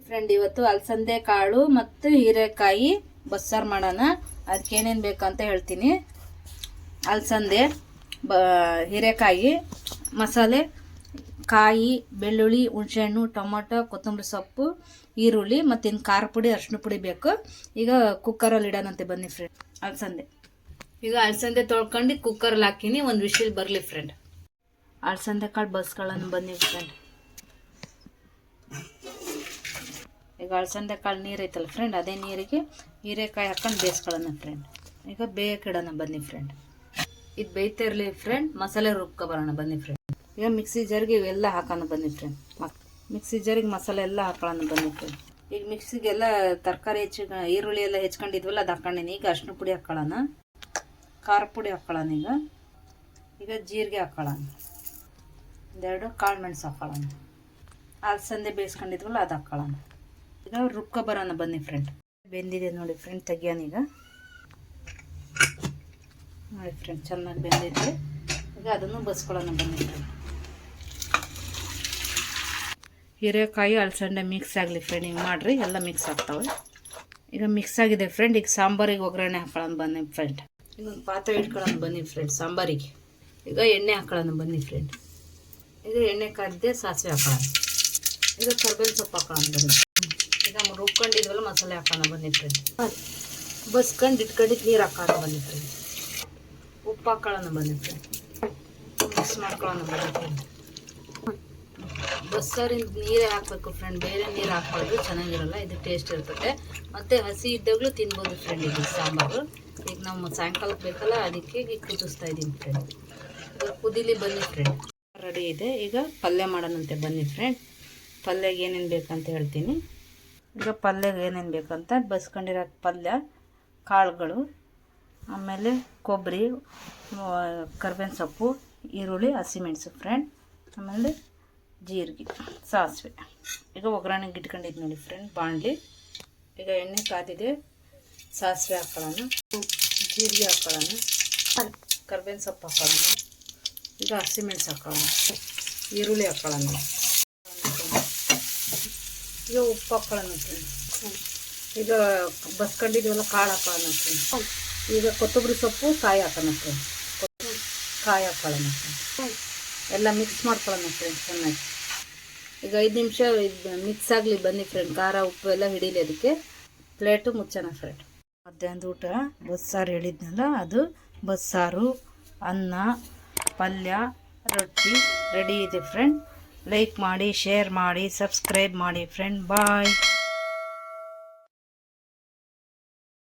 Friend ಇವತ್ತು ಅಲಸಂದೆ ಕಾಳು ಮತ್ತು ಹೀರೆಕಾಯಿ ಬಸ್ಸಾರು ಮಾಡೋಣ. ಅದಕ್ಕೆ ಏನೇನು ಬೇಕಂತ ಹೇಳ್ತೀನಿ. ಅಲಸಂದೆ, ಹೀರೆಕಾಯಿ, ಮಸಾಲೆ, ಕಾಯಿ, ಬೆಳ್ಳುಳ್ಳಿ, ಹುಣಸೆಹಣ್ಣು, ಟೊಮೊಟೊ, ಕೊತ್ತಂಬರಿ ಸೊಪ್ಪು, ಈರುಳ್ಳಿ ಮತ್ತು ಇನ್ನು ಖಾರ ಪುಡಿ, ಅರಿಶಿನ ಪುಡಿ ಬೇಕು. ಈಗ ಕುಕ್ಕರಲ್ಲಿ ಇಡೋಣಂತೆ ಬನ್ನಿ ಫ್ರೆಂಡ್. ಈಗ ಅಲಸಂದೆ ತೊಳ್ಕೊಂಡು ಕುಕ್ಕರಲ್ಲಿ ಹಾಕಿನಿ, ಒಂದು ವಿಶಿಲ್ ಬರಲಿ ಫ್ರೆಂಡ್. ಅಲಸಂದೆ ಕಾಳು ಬಸ್ಗಳನ್ನು ಬನ್ನಿ ಫ್ರೆಂಡ್. ಈಗ ಅಲಸಂದೆ ಕಾಳು ನೀರು ಐತಲ್ಲ ಫ್ರೆಂಡ್, ಅದೇ ನೀರಿಗೆ ಹೀರೆಕಾಯಿ ಹಾಕೊಂಡು ಬೇಯಿಸ್ಕೊಳ್ಳೋಣ ಫ್ರೆಂಡ್. ಈಗ ಬೇಯಕ್ಕಿಡೋಣ ಬನ್ನಿ ಫ್ರೆಂಡ್. ಇದು ಬೇಯ್ತಾ ಇರಲಿ ಫ್ರೆಂಡ್. ಮಸಾಲೆ ರುಬ್ಕೊ ಬರೋಣ ಬನ್ನಿ ಫ್ರೆಂಡ್. ಈಗ ಮಿಕ್ಸಿ ಜಾರಿಗೆ ಇವೆಲ್ಲ ಹಾಕೋಣ ಬನ್ನಿ ಫ್ರೆಂಡ್. ಮಿಕ್ಸಿ ಜಾರಿಗೆ ಮಸಾಲೆ ಎಲ್ಲ ಹಾಕೊಳ್ಳೋಣ ಬನ್ನಿ ಫ್ರೆಂಡ್. ಈಗ ಮಿಕ್ಸಿಗೆಲ್ಲ ತರಕಾರಿ ಈರುಳ್ಳಿ ಎಲ್ಲ ಹೆಚ್ಕೊಂಡಿದ್ವಲ್ಲ ಅದು ಹಾಕೊಂಡಿನಿ. ಈಗ ಅರಿಶಿನ ಪುಡಿ ಹಾಕೊಳ್ಳೋಣ, ಖಾರ ಪುಡಿ ಹಾಕೊಳ್ಳೋಣ. ಈಗ ಜೀರಿಗೆ ಹಾಕೊಳ್ಳೋಣ, ಒಂದೆರಡು ಕಾಳು ಮೆಣಸು ಹಾಕೊಳ್ಳೋಣ, ಅಲಸಂದೆ ಬೇಯಿಸ್ಕೊಂಡಿದ್ವಲ್ಲ ಅದು ಹಾಕೊಳ್ಳೋಣ. ಈಗ ರುಬ್ಕೊ ಬರೋಣ ಬನ್ನಿ ಫ್ರೆಂಡ್. ಬೆಂದಿದೆ ನೋಡಿ ಫ್ರೆಂಡ್, ತೆಗಿಯೋಣ. ಈಗ ನೋಡಿ ಫ್ರೆಂಡ್, ಚೆನ್ನಾಗಿ ಬೆಂದಿದೆ. ಈಗ ಅದನ್ನು ಬಸ್ಕೊಳ್ಳೋಣ ಬನ್ನಿ ಫ್ರೆಂಡ್. ಹೀರೆಕಾಯಿ ಅಲಸಂದೆ ಮಿಕ್ಸ್ ಆಗಲಿ ಫ್ರೆಂಡ್. ಹಿಂಗೆ ಮಾಡಿರಿ, ಎಲ್ಲ ಮಿಕ್ಸ್ ಆಗ್ತಾವೆ. ಈಗ ಮಿಕ್ಸ್ ಆಗಿದೆ ಫ್ರೆಂಡ್. ಈಗ ಸಾಂಬಾರಿಗೆ ಒಗ್ಗರಣೆ ಹಾಕೊಳ್ಳೋಣ ಬನ್ನಿ ಫ್ರೆಂಡ್. ಈಗ ಒಂದು ಪಾತ್ರೆ ಇಟ್ಕೊಳ್ಳೋಣ ಬನ್ನಿ ಫ್ರೆಂಡ್ ಸಾಂಬಾರಿಗೆ. ಈಗ ಎಣ್ಣೆ ಹಾಕೊಳ್ಳೋಣ ಬನ್ನಿ ಫ್ರೆಂಡ್. ಈಗ ಎಣ್ಣೆ ಕಾದಿದೆ, ಸಾಸಿವೆ ಹಾಕೋಣ. ಈಗ ಕರ್ಬೇವಿನ ಸೊಪ್ಪು ಹಾಕೋಣ ಬನ್ನಿ. ಈಗ ರುಬ್ಕೊಂಡಿದ್ವಲ್ಲ ಮಸಾಲೆ ಹಾಕೋಣ ಬನ್ನಿ ಫ್ರೆಂಡ್. ಬಸ್ಕೊಂಡು ಇಟ್ಕೊಂಡಿದ್ದು ನೀರು ಹಾಕೋಣ ಬನ್ನಿ ಫ್ರೆಂಡ್. ಉಪ್ಪು ಹಾಕೊಳ್ಳೋಣ ಬನ್ನಿ ಫ್ರೆಂಡ್. ಮಿಕ್ಸ್ ಮಾಡ್ಕೊಳ್ಳೋಣ ಬನ್ನಿ ಫ್ರೆಂಡ್. ಬಸ್ಸಾರಿಂದ ನೀರೇ ಹಾಕಬೇಕು ಫ್ರೆಂಡ್, ಬೇರೆ ನೀರು ಹಾಕ್ಬಾರ್ದು, ಚೆನ್ನಾಗಿರಲ್ಲ. ಇದು ಟೇಸ್ಟ್ ಇರ್ತದೆ, ಮತ್ತು ಹಸಿ ಇದ್ದಾಗಲೂ ತಿನ್ಬೋದು ಫ್ರೆಂಡ್. ಇದು ಸಾಂಬಾರು ಈಗ ನಾವು ಸಾಯಂಕಾಲಕ್ಕೆ ಬೇಕಲ್ಲ, ಅದಕ್ಕೆ ಈಗ ಕುದಿಸ್ತಾ ಇದ್ದೀನಿ ಫ್ರೆಂಡ್. ಈಗ ಕುದಿಲಿ ಬನ್ನಿ ಫ್ರೆಂಡ್. ರೆಡಿ ಇದೆ. ಈಗ ಪಲ್ಯ ಮಾಡೋಣಂತೆ ಬನ್ನಿ ಫ್ರೆಂಡ್. ಪಲ್ಯಗೆ ಏನೇನು ಬೇಕಂತ ಹೇಳ್ತೀನಿ. ಈಗ ಪಲ್ಯಗೆ ಏನೇನು ಬೇಕಂತ ಬಸ್ಕೊಂಡಿರೋ ಪಲ್ಯ, ಕಾಳುಗಳು, ಆಮೇಲೆ ಕೊಬ್ಬರಿ, ಕರ್ಬೇವಿನ ಸೊಪ್ಪು, ಈರುಳ್ಳಿ, ಹಸಿಮೆಣಸು ಫ್ರೆಂಡ್, ಆಮೇಲೆ ಜೀರಿಗೆ, ಸಾಸಿವೆ. ಈಗ ಒಗ್ಗರಣೆಗೆ ಇಟ್ಕೊಂಡಿದ್ದು ನೋಡಿ ಫ್ರೆಂಡ್ ಬಾಣಲಿ. ಈಗ ಎಣ್ಣೆ ಕಾದಿದೆ, ಸಾಸಿವೆ ಹಾಕೊಳ್ಳೋಣ, ಜೀರಿಗೆ ಹಾಕೊಳ್ಳೋಣ, ಕರ್ಬೇವಿನ ಸೊಪ್ಪು ಹಾಕೊಳ್ಳೋಣ. ಈಗ ಹಸಿಮೆಣಸು ಹಾಕೊಳ್ಳೋಣ, ಈರುಳ್ಳಿ ಹಾಕೊಳ್ಳೋಣ. ಈಗ ಉಪ್ಪು ಹಾಕೊಳ್ಳೋಣ ಫ್ರೆಂಡ್. ಈಗ ಬಸ್ಕೊಂಡಿದ್ವಲ್ಲ ಕಾಳು ಹಾಕೊಳ್ಳೋಣ ಫ್ರೆಂಡ್. ಈಗ ಕೊತ್ತಂಬರಿ ಸೊಪ್ಪು, ಕಾಯಿ ಹಾಕೋಣ ಫ್ರೆಂಡ್. ಕಾಯಿ ಹಾಕೊಳ್ಳೋಣ ಫ್ರೆಂಡ್. ಎಲ್ಲ ಮಿಕ್ಸ್ ಮಾಡ್ಕೊಳ್ಳೋಣ ಫ್ರೆಂಡ್ ಚೆನ್ನಾಗಿ. ಈಗ 5 ನಿಮಿಷ ಇದು ಮಿಕ್ಸ್ ಆಗಲಿ ಬನ್ನಿ ಫ್ರೆಂಡ್. ಖಾರ ಉಪ್ಪು ಎಲ್ಲ ಹಿಡೀಲಿ, ಅದಕ್ಕೆ ಪ್ಲೇಟು ಮುಚ್ಚೋಣ ಫ್ರೆಂಡ್. ಮಧ್ಯಾಹ್ನದ ಊಟ ಬಸ್ಸಾರು ಹೇಳಿದ್ನಲ್ಲ, ಅದು ಬಸ್ಸಾರು, ಅನ್ನ, ಪಲ್ಯ, ರೊಟ್ಟಿ ರೆಡಿ ಇದೆ ಫ್ರೆಂಡ್. ಲೈಕ್ ಮಾಡಿ, ಶೇರ್ ಮಾಡಿ, ಸಬ್ಸ್ಕ್ರೈಬ್ ಮಾಡಿ ಫ್ರೆಂಡ್. ಬಾಯ್.